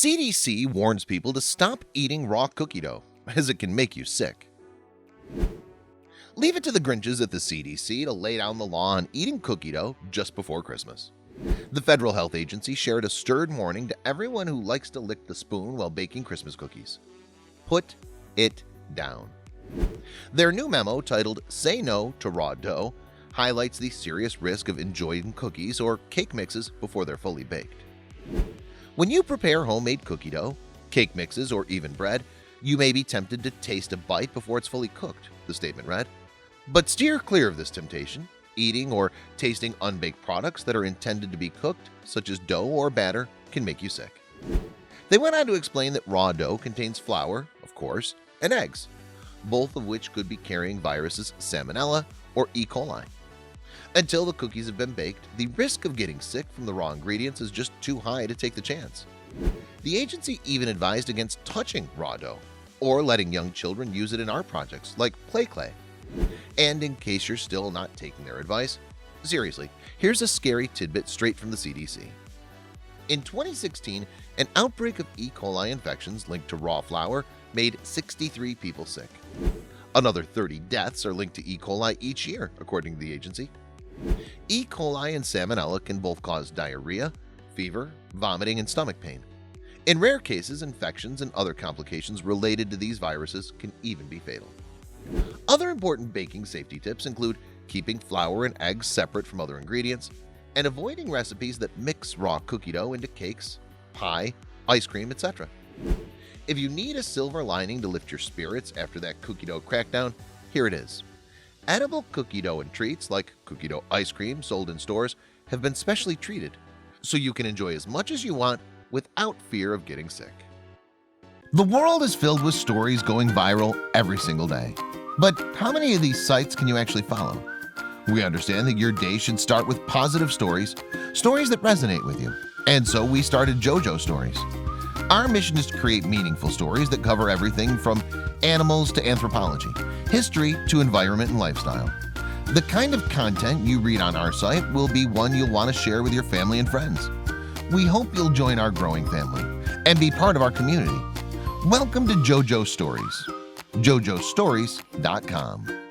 CDC warns people to stop eating raw cookie dough as it can make you sick. Leave it to the Grinches at the CDC to lay down the law on eating cookie dough just before Christmas. The Federal Health Agency shared a stern warning to everyone who likes to lick the spoon while baking Christmas cookies. Put it down. Their new memo, titled "Say No to Raw Dough," highlights the serious risk of enjoying cookies or cake mixes before they're fully baked. When you prepare homemade cookie dough, cake mixes, or even bread, you may be tempted to taste a bite before it's fully cooked, the statement read. But steer clear of this temptation. Eating or tasting unbaked products that are intended to be cooked, such as dough or batter, can make you sick. They went on to explain that raw dough contains flour, of course, and eggs, both of which could be carrying viruses Salmonella or E. coli. Until the cookies have been baked, the risk of getting sick from the raw ingredients is just too high to take the chance. The agency even advised against touching raw dough or letting young children use it in art projects like play clay. And in case you're still not taking their advice, seriously, here's a scary tidbit straight from the CDC. In 2016, an outbreak of E. coli infections linked to raw flour made 63 people sick. Another 30 deaths are linked to E. coli each year, according to the agency. E. coli and Salmonella can both cause diarrhea, fever, vomiting, and stomach pain. In rare cases, infections and other complications related to these viruses can even be fatal. Other important baking safety tips include keeping flour and eggs separate from other ingredients and avoiding recipes that mix raw cookie dough into cakes, pie, ice cream, etc. If you need a silver lining to lift your spirits after that cookie dough crackdown, here it is. Edible cookie dough and treats like cookie dough ice cream sold in stores have been specially treated, so you can enjoy as much as you want without fear of getting sick. The world is filled with stories going viral every single day. But how many of these sites can you actually follow? We understand that your day should start with positive stories, stories that resonate with you. And so we started JoJo Stories. Our mission is to create meaningful stories that cover everything from animals to anthropology, history to environment and lifestyle. The kind of content you read on our site will be one you'll want to share with your family and friends. We hope you'll join our growing family and be part of our community. Welcome to JoJo Stories. JoJoStories.com.